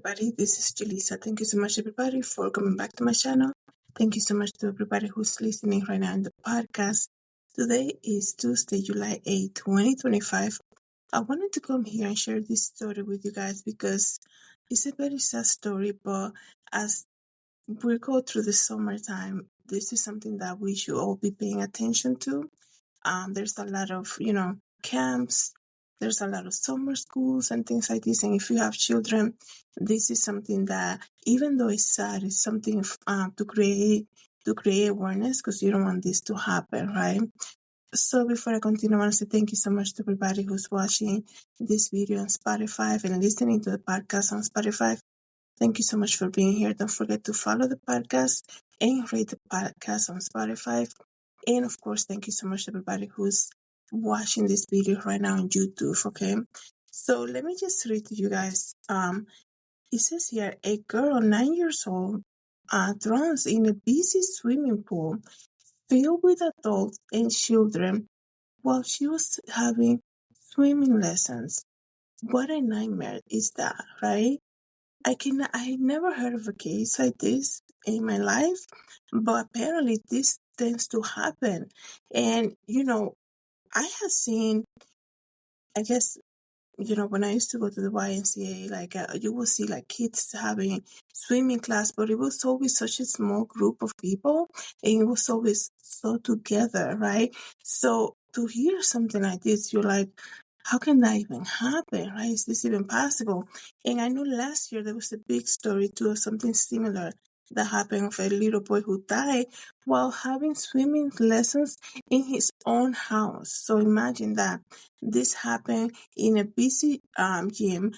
everybody. This is Julissa. Thank you so much, everybody, for coming back to my channel. Thank you so much to everybody who's listening right now in the podcast. Today is Tuesday, July 8, 2025. I wanted to come here and share this story with you guys because it's a very sad story, but as we go through the summertime, this is something that we should all be paying attention to. There's a lot of, camps. There's a lot of summer schools and things like this. And if you have children, this is something that, even though it's sad, it's something to create awareness because you don't want this to happen, right? So before I continue, I want to say thank you so much to everybody who's watching this video on Spotify and listening to the podcast on Spotify. Thank you so much for being here. Don't forget to follow the podcast and rate the podcast on Spotify. And of course, thank you so much to everybody who's watching this video right now on YouTube, okay? So let me just read to you guys. It says here, a girl 9 years old drowns in a busy swimming pool filled with adults and children while she was having swimming lessons. What a nightmare is that, right? I never heard of a case like this in my life, but apparently this tends to happen. And, I have seen, I guess, when I used to go to the YMCA, like you will see like kids having swimming class, but it was always such a small group of people and it was always so together, right? So to hear something like this, you're like, how can that even happen, right? Is this even possible? And I know last year there was a big story too of something similar that happened of a little boy who died while having swimming lessons in his own house. So imagine that this happened in a busy gym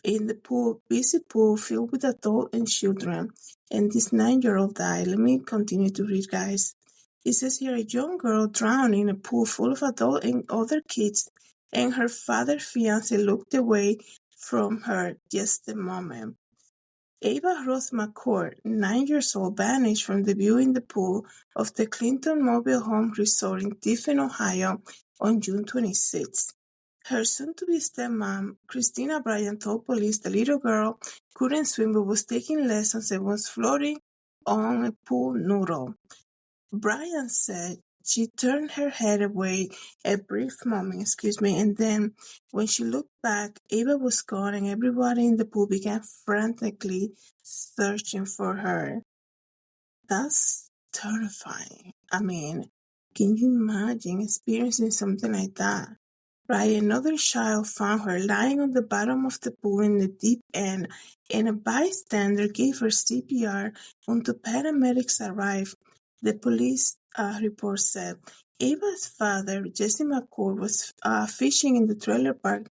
in the pool, busy pool filled with adults and children. And this 9-year-old died. Let me continue to read, guys. It says here, a young girl drowned in a pool full of adults and other kids, and her father's fiance looked away from her just a moment. Ava Rose McCord, 9 years old, vanished from the view in the pool of the Clinton Mobile Home Resort in Tiffin, Ohio on June 26. Her soon-to-be stepmom, Christina Bryant, told police the little girl couldn't swim but was taking lessons and was floating on a pool noodle. Bryant said she turned her head away a brief moment, and then when she looked back, Ava was gone and everybody in the pool began frantically searching for her. That's terrifying. I mean, can you imagine experiencing something like that? Right, another child found her lying on the bottom of the pool in the deep end, and a bystander gave her CPR until paramedics arrived. The police report said Ava's father, Jesse McCord, was fishing in the trailer park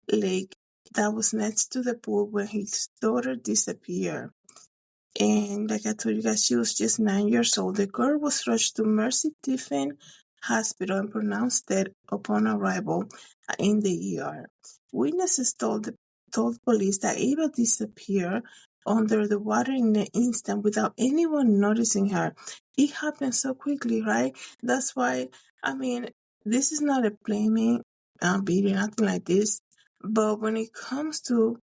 lake that was next to the pool when his daughter disappeared. And like I told you guys, she was just 9 years old. The girl was rushed to Mercy Tiffin Hospital and pronounced dead upon arrival in the ER. Witnesses told police that Ava disappeared under the water in an instant without anyone noticing her. It happened so quickly, right? That's why, this is not a blaming video, nothing like this. But when it comes to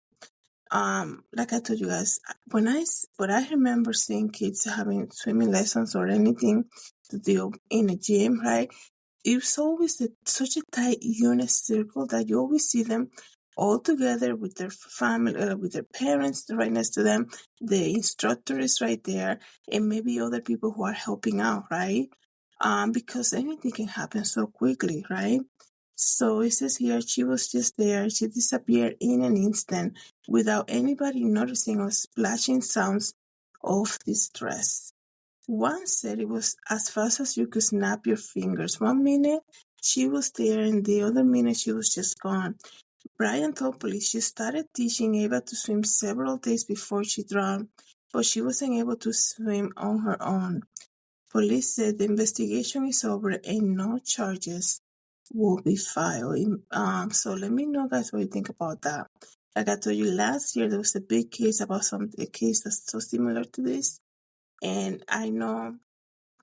like I told you guys, when I remember seeing kids having swimming lessons or anything to do in a gym, right? It's always such a tight unit circle that you always see them all together with their family, with their parents right next to them. The instructor is right there, and maybe other people who are helping out, right? Because anything can happen so quickly, right? So it says here she was just there. She disappeared in an instant without anybody noticing or splashing sounds of distress. One said it was as fast as you could snap your fingers. 1 minute she was there and the other minute she was just gone. Brian told police she started teaching Ava to swim several days before she drowned, but she wasn't able to swim on her own. Police said the investigation is over and no charges will be filed. So let me know, guys, what you think about that. Like I told you last year, there was a big case about a case that's so similar to this. And I know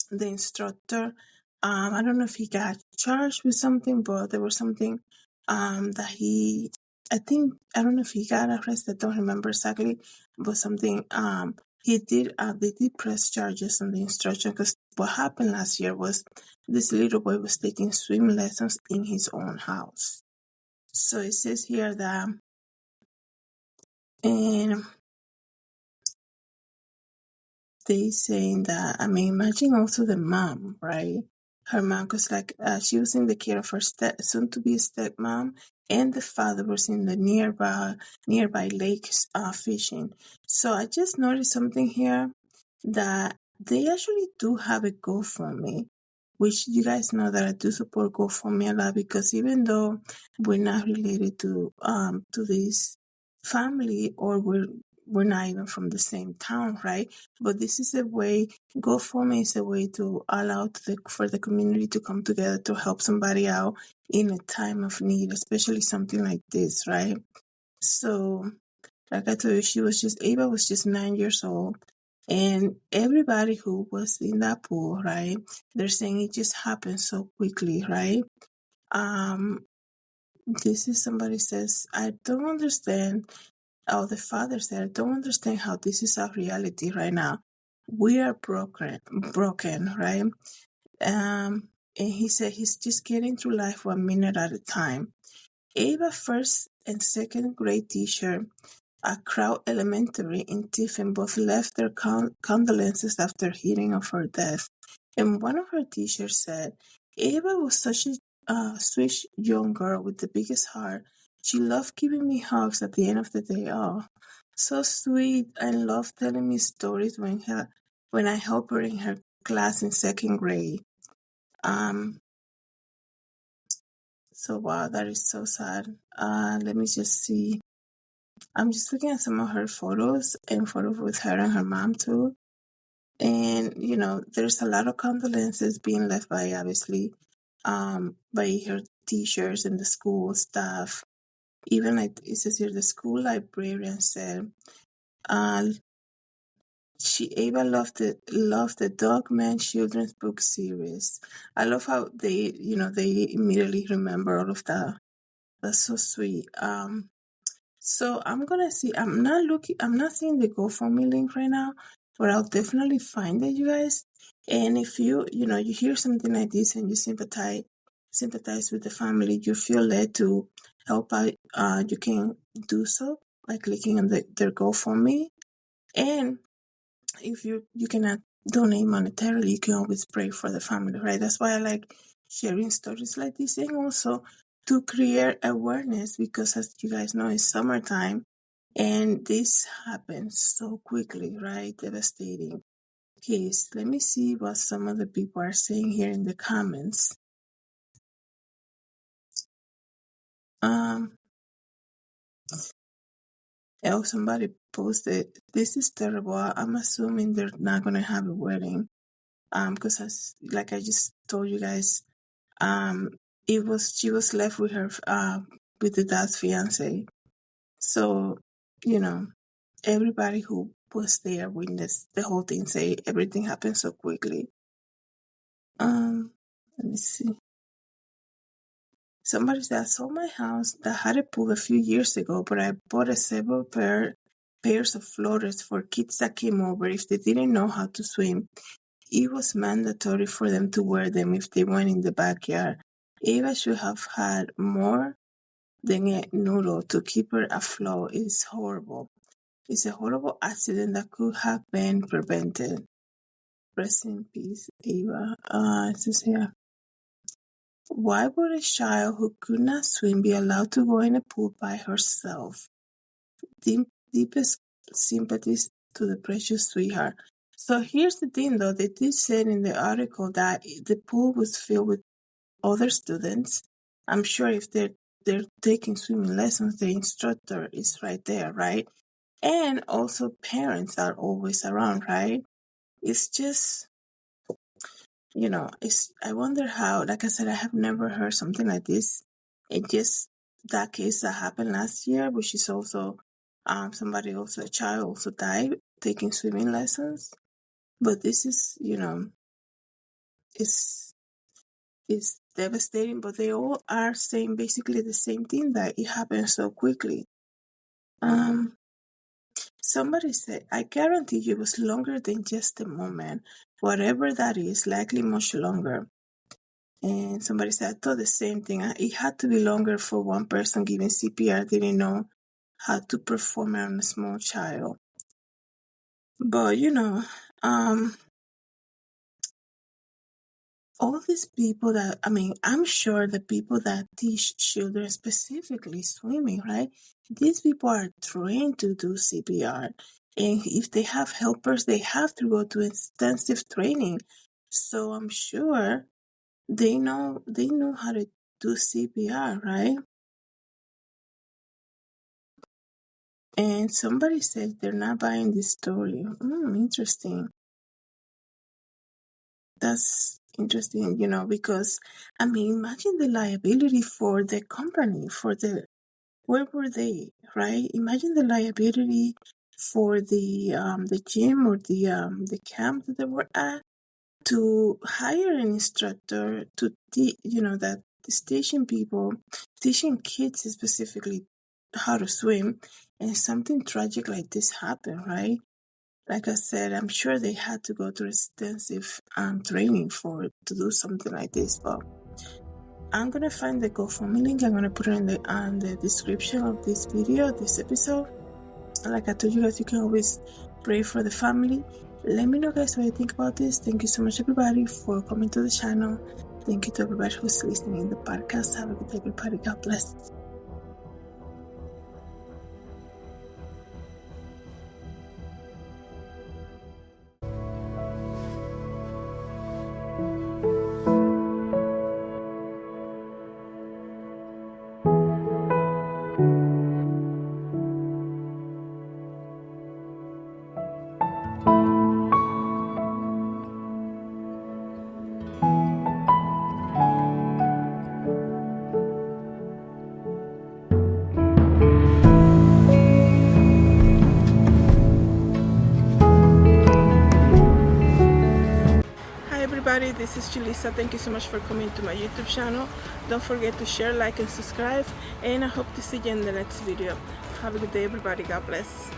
the instructor, I don't know if he got charged with something, but there was something that he I think, I don't know if he got arrested, I don't remember exactly, but something, they did press charges on the instruction, because what happened last year was this little boy was taking swim lessons in his own house. So it says here that, and they saying that, I mean, imagine also the mom, right? Her mom, because like she was in the care of her soon-to-be stepmom, and the father was in the nearby lakes fishing. So I just noticed something here, that they actually do have a GoFundMe, which you guys know that I do support GoFundMe a lot, because even though we're not related to this family, or we're not even from the same town, right? But this is a way, GoFundMe is a way to allow for the community to come together to help somebody out in a time of need, especially something like this, right? So, like I told you, Ava was just 9 years old. And everybody who was in that pool, right? They're saying it just happened so quickly, right? This is somebody says, I don't understand. Oh, the father said, I don't understand how this is our reality right now. We are broken, right? And he said he's just getting through life 1 minute at a time. Ava first and second grade teacher at Crow Elementary in Tiffin both left their condolences after hearing of her death. And one of her teachers said, Ava was such a sweet young girl with the biggest heart. She loved giving me hugs at the end of the day. Oh, so sweet, and loved telling me stories when I helped her in her class in second grade. So wow, that is so sad. Let me just see. I'm just looking at some of her photos, and photos with her and her mom too. And, there's a lot of condolences being left by, obviously, by her teachers and the school staff. Even like it says here, the school librarian said, Ava loved the Dogman children's book series. I love how they immediately remember all of that. That's so sweet. So I'm gonna see. I'm not seeing the GoFundMe link right now, but I'll definitely find it, you guys. And if you hear something like this and you sympathize with the family, you feel led to help out, you can do so by clicking on their GoFundMe. And if you cannot donate monetarily, you can always pray for the family, right? That's why I like sharing stories like this, and also to create awareness, because as you guys know, it's summertime and this happens so quickly, right? Devastating. Okay, so let me see what some of the people are saying here in the comments. Somebody posted, this is terrible. I'm assuming they're not gonna have a wedding. Because like I just told you guys, she was left with her with the dad's fiance. So, everybody who was there witnessed the whole thing, say everything happened so quickly. Let me see. Somebody said, I sold my house that had a pool a few years ago, but I bought several pairs of floaters for kids that came over if they didn't know how to swim. It was mandatory for them to wear them if they went in the backyard. Ava should have had more than a noodle to keep her afloat. It's horrible. It's a horrible accident that could have been prevented. Rest in peace, Ava. It says here, why would a child who could not swim be allowed to go in a pool by herself? Deepest sympathies to the precious sweetheart. So here's the thing, though. They did say in the article that the pool was filled with other students. I'm sure if they're taking swimming lessons, the instructor is right there, right? And also parents are always around, right? It's just, I wonder how, like I said, I have never heard something like this. It just, that case that happened last year, which is also, a child also died taking swimming lessons. But this is, it's devastating, but they all are saying basically the same thing, that it happened so quickly. Somebody said, I guarantee you it was longer than just a moment. Whatever that is, likely much longer. And somebody said, I thought the same thing. It had to be longer for one person giving CPR, didn't know how to perform it on a small child. But, all these people that, I'm sure the people that teach children, specifically swimming, right? These people are trained to do CPR. And if they have helpers, they have to go to intensive training. So I'm sure they know how to do CPR, right? And somebody said they're not buying this story. Interesting. That's interesting, because, imagine the liability for the company, where were they, right? Imagine the liability for the gym or the camp that they were at, to hire an instructor to that is teaching kids specifically how to swim, and something tragic like this happened, right? Like I said, I'm sure they had to go through extensive training to do something like this. But I'm gonna find the GoFundMe link. I'm gonna put it in the description of this video, this episode. Like I told you guys, you can always pray for the family. Let me know, guys, what you think about this. Thank you so much, everybody, for coming to the channel. Thank you to everybody who's listening in the podcast. Have a good day, everybody. God bless. Everybody, this is Julissa. Thank you so much for coming to my YouTube channel. Don't forget to share, like, and subscribe, and I hope to see you in the next video. Have a good day, everybody. God bless.